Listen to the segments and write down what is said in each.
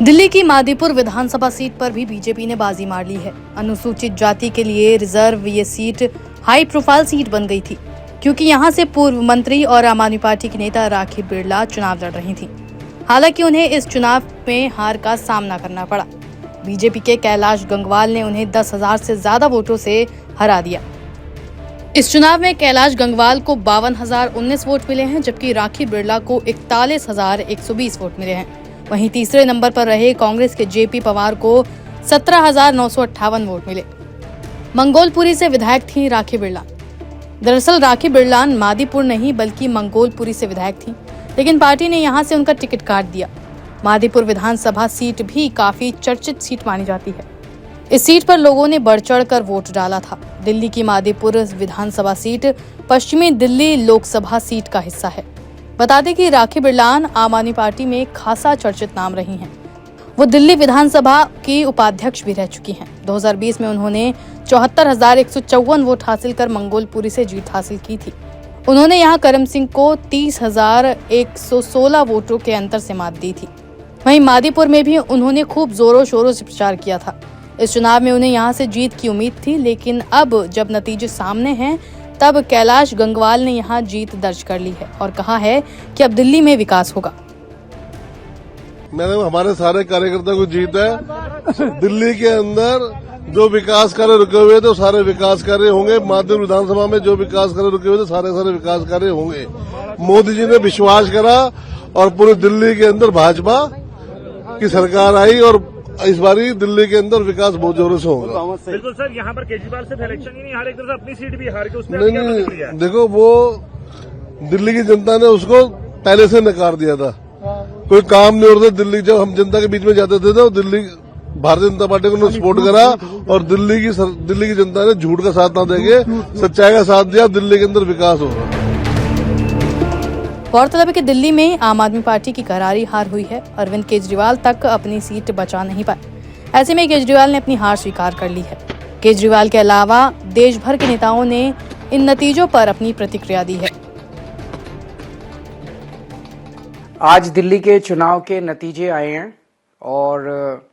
दिल्ली की मादीपुर विधानसभा सीट पर भी बीजेपी ने बाजी मार ली है। अनुसूचित जाति के लिए रिजर्व ये सीट हाई प्रोफाइल सीट बन गई थी, क्योंकि यहां से पूर्व मंत्री और आम आदमी पार्टी की नेता राखी बिरला चुनाव लड़ रही थीं। हालांकि उन्हें इस चुनाव में हार का सामना करना पड़ा। बीजेपी के कैलाश गंगवाल ने उन्हें 10,000 से ज्यादा वोटों से हरा दिया। इस चुनाव में कैलाश गंगवाल को 52,019 वोट मिले हैं, जबकि राखी बिरला को 41,120 वोट मिले हैं। वहीं तीसरे नंबर पर रहे कांग्रेस के जेपी पवार को 17,958 वोट मिले। मंगोलपुरी से विधायक थी राखी बिरला। दरअसल राखी बिरला मादीपुर नहीं बल्कि मंगोलपुरी से विधायक थी, लेकिन पार्टी ने यहां से उनका टिकट काट दिया। मादीपुर विधानसभा सीट भी काफी चर्चित सीट मानी जाती है। इस सीट पर लोगों ने बढ़ चढ़ कर वोट डाला था। दिल्ली की मादीपुर विधानसभा सीट पश्चिमी दिल्ली लोकसभा सीट का हिस्सा है। बता दें कि राखी बिरलान आम आदमी पार्टी में खासा चर्चित नाम रही हैं। वो दिल्ली विधानसभा की उपाध्यक्ष भी रह चुकी हैं। 2020 में उन्होंने 74,154 वोट हासिल कर मंगोलपुरी से जीत हासिल की थी। उन्होंने यहां करम सिंह को 30,116 वोटों के अंतर से मात दी थी। वहीं मादीपुर में भी उन्होंने खूब जोरों शोरों से प्रचार किया था। इस चुनाव में उन्हें यहां से जीत की उम्मीद थी, लेकिन अब जब नतीजे सामने हैं तब कैलाश गंगवाल ने यहां जीत दर्ज कर ली है और कहा है कि अब दिल्ली में विकास होगा। मैंने हमारे सारे कार्यकर्ता को जीत है। दिल्ली के अंदर जो विकास कार्य रुके हुए थे सारे विकास कार्य होंगे। मादीपुर विधानसभा में जो विकास कार्य रुके हुए थे सारे विकास कार्य होंगे। मोदी जी ने विश्वास करा और पूरी दिल्ली के अंदर भाजपा की सरकार आई और इस बारी दिल्ली के अंदर विकास बहुत जोरों से होगा। बिल्कुल सर, यहाँ पर केजरीवाल सिर्फ इलेक्शन ही नहीं हारे, एक तरह से अपनी सीट भी हार के उसमें नहीं, देखो वो दिल्ली की जनता ने उसको पहले से नकार दिया था। कोई काम नहीं हो रहा था दिल्ली। जब हम जनता के बीच में जाते थे तो दिल्ली भारतीय जनता पार्टी को उन्होंने सपोर्ट करा और दिल्ली की जनता ने झूठ का साथ ना देके सच्चाई का साथ दिया। दिल्ली के अंदर विकास होगा। गौरतलब है कि दिल्ली में आम आदमी पार्टी की करारी हार हुई है। अरविंद केजरीवाल तक अपनी सीट बचा नहीं पाए। ऐसे में केजरीवाल ने अपनी हार स्वीकार कर ली है। केजरीवाल के अलावा देश भर के नेताओं ने इन नतीजों पर अपनी प्रतिक्रिया दी है। आज दिल्ली के चुनाव के नतीजे आए हैं और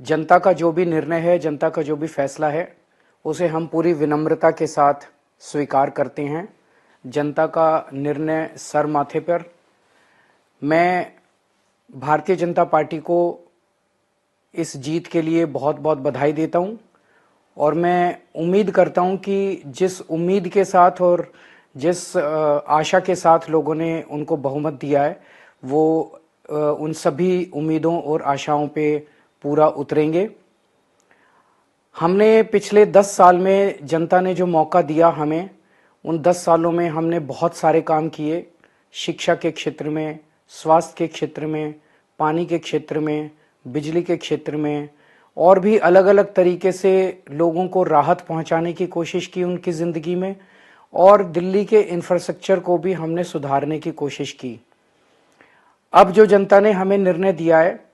जनता का जो भी निर्णय है, जनता का जो भी फैसला है, उसे हम पूरी विनम्रता के साथ स्वीकार करते हैं। जनता का निर्णय सर माथे पर। मैं भारतीय जनता पार्टी को इस जीत के लिए बहुत बहुत बधाई देता हूं और मैं उम्मीद करता हूं कि जिस उम्मीद के साथ और जिस आशा के साथ लोगों ने उनको बहुमत दिया है, वो उन सभी उम्मीदों और आशाओं पे पूरा उतरेंगे। हमने पिछले 10 साल में जनता ने जो मौका दिया हमें, उन 10 सालों में हमने बहुत सारे काम किए। शिक्षा के क्षेत्र में, स्वास्थ्य के क्षेत्र में, पानी के क्षेत्र में, बिजली के क्षेत्र में और भी अलग अलग तरीके से लोगों को राहत पहुंचाने की कोशिश की उनकी ज़िंदगी में। और दिल्ली के इंफ्रास्ट्रक्चर को भी हमने सुधारने की कोशिश की। अब जो जनता ने हमें निर्णय दिया है,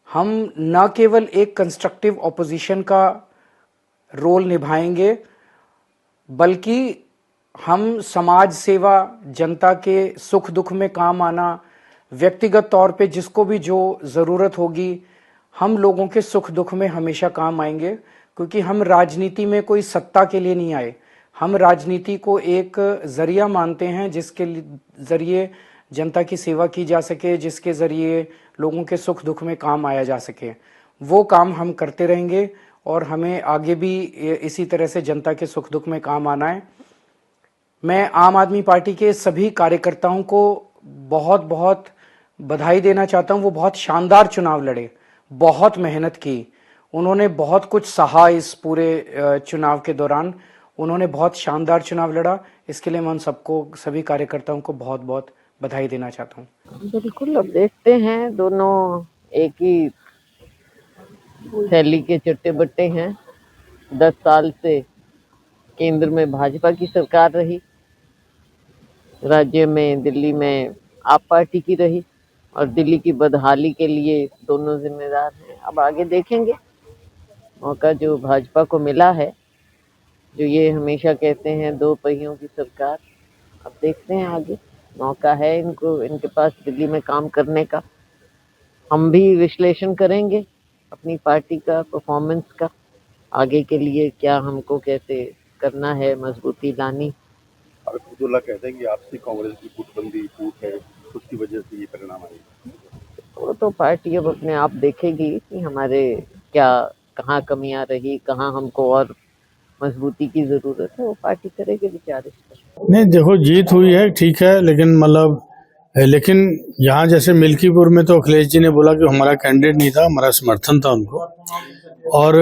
हम न केवल एक कंस्ट्रक्टिव ऑपोजिशन का रोल निभाएंगे, बल्कि हम समाज सेवा, जनता के सुख दुख में काम आना, व्यक्तिगत तौर पे जिसको भी जो ज़रूरत होगी, हम लोगों के सुख दुख में हमेशा काम आएंगे। क्योंकि हम राजनीति में कोई सत्ता के लिए नहीं आए, हम राजनीति को एक ज़रिया मानते हैं जिसके ज़रिए जनता की सेवा की जा सके, जिसके ज़रिए लोगों के सुख दुख में काम आया जा सके। वो काम हम करते रहेंगे और हमें आगे भी इसी तरह से जनता के सुख दुख में काम आना है। मैं आम आदमी पार्टी के सभी कार्यकर्ताओं को बहुत बहुत बधाई देना चाहता हूं। वो बहुत शानदार चुनाव लड़े, बहुत मेहनत की, उन्होंने बहुत कुछ सहा। इस पूरे चुनाव के दौरान उन्होंने बहुत शानदार चुनाव लड़ा। इसके लिए मैं उन सबको, सभी कार्यकर्ताओं को बहुत बहुत बधाई देना चाहता हूं। बिल्कुल, अब देखते हैं। दोनों एक ही थैली के चट्टे बट्टे हैं। 10 साल से केंद्र में भाजपा की सरकार रही, राज्य में दिल्ली में आप पार्टी की रही और दिल्ली की बदहाली के लिए दोनों जिम्मेदार हैं। अब आगे देखेंगे। मौका जो भाजपा को मिला है, जो ये हमेशा कहते हैं 2 पहियों की सरकार, अब देखते हैं आगे। मौका है इनको, इनके पास दिल्ली में काम करने का। हम भी विश्लेषण करेंगे अपनी पार्टी का परफॉर्मेंस का, आगे के लिए क्या हमको कैसे करना है, मजबूती लानी। और अब्दुल्ला कहते हैं कि आपसी कांग्रेस की गुटबंदी टूट है, उसकी वजह से ये परिणाम आए। वो तो पार्टी अब अपने आप देखेगी कि हमारे क्या कहाँ कमियां रही, कहाँ हमको और मजबूती की जरूरत है, वो पार्टी करेगी विचार इस पर। नहीं देखो, जीत हुई है ठीक है, लेकिन यहाँ जैसे मिल्कीपुर में तो अखिलेश जी ने बोला कि हमारा कैंडिडेट नहीं था, हमारा समर्थन था उनको, और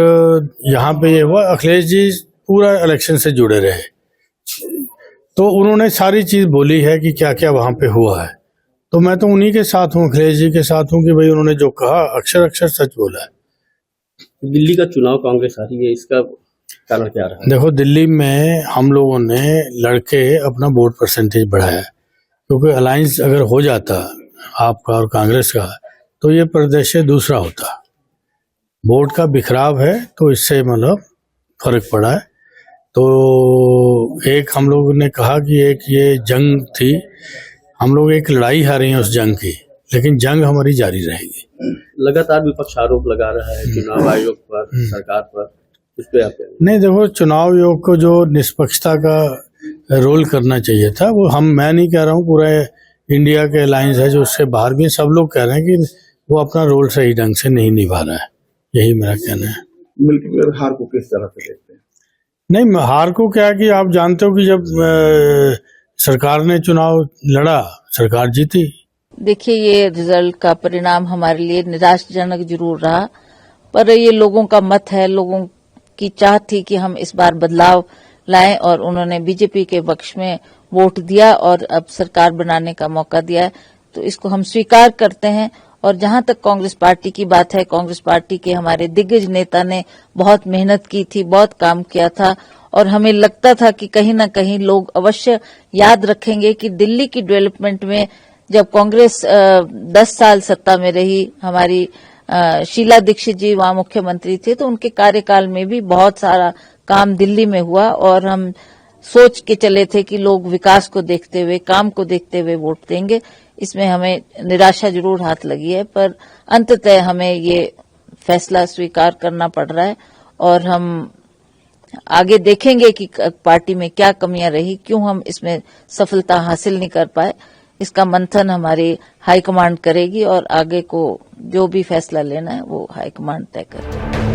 यहाँ पे ये हुआ अखिलेश जी पूरा इलेक्शन से जुड़े रहे, तो उन्होंने सारी चीज बोली है कि क्या क्या वहाँ पे हुआ है, तो मैं तो उन्हीं के साथ हूँ, अखिलेश जी के साथ हूँ कि भाई उन्होंने जो कहा अक्षर अक्षर सच बोला है। दिल्ली का चुनाव कांग्रेस आ रही है, इसका कारण क्या रहा? देखो, दिल्ली में हम लोगों ने लड़के अपना वोट परसेंटेज बढ़ाया, क्योंकि अलायंस अगर हो जाता आपका और कांग्रेस का तो ये परिदृश्य दूसरा होता। वोट का बिखराव है तो इससे फर्क पड़ा है। तो एक हम लोगों ने कहा कि एक ये जंग थी, हम लोग एक लड़ाई हारे हैं उस जंग की, लेकिन जंग हमारी जारी रहेगी। लगातार विपक्ष आरोप लगा रहा है चुनाव आयोग पर, सरकार पर, इस पे आप नहीं देखो, चुनाव आयोग को जो निष्पक्षता का रोल करना चाहिए था वो मैं नहीं कह रहा हूँ, पूरा इंडिया के अलायंस है जो उससे बाहर भी सब लोग कह रहे हैं कि वो अपना रोल सही ढंग से नहीं निभा रहा है, यही मेरा कहना है। मिल्कीपुर हार को किस तरह से देखते हैं? नहीं, हार को क्या कि आप जानते हो कि जब सरकार ने चुनाव लड़ा, सरकार जीती। देखिए, ये रिजल्ट का परिणाम हमारे लिए निराशाजनक जरूर रहा, पर ये लोगों का मत है, लोगों की चाह थी कि हम इस बार बदलाव लाएं और उन्होंने बीजेपी के पक्ष में वोट दिया और अब सरकार बनाने का मौका दिया है, तो इसको हम स्वीकार करते हैं। और जहां तक कांग्रेस पार्टी की बात है, कांग्रेस पार्टी के हमारे दिग्गज नेता ने बहुत मेहनत की थी, बहुत काम किया था, और हमें लगता था कि कहीं न कहीं लोग अवश्य याद रखेंगे कि दिल्ली की डेवलपमेंट में जब कांग्रेस 10 साल सत्ता में रही, हमारी शीला दीक्षित जी वहां मुख्यमंत्री थे, तो उनके कार्यकाल में भी बहुत सारा काम दिल्ली में हुआ, और हम सोच के चले थे कि लोग विकास को देखते हुए, काम को देखते हुए वोट देंगे। इसमें हमें निराशा जरूर हाथ लगी है, पर अंततः हमें ये फैसला स्वीकार करना पड़ रहा है, और हम आगे देखेंगे कि पार्टी में क्या कमियां रही, क्यों हम इसमें सफलता हासिल नहीं कर पाए। इसका मंथन हमारी हाईकमांड करेगी, और आगे को जो भी फैसला लेना है वो हाईकमांड तय करेगी।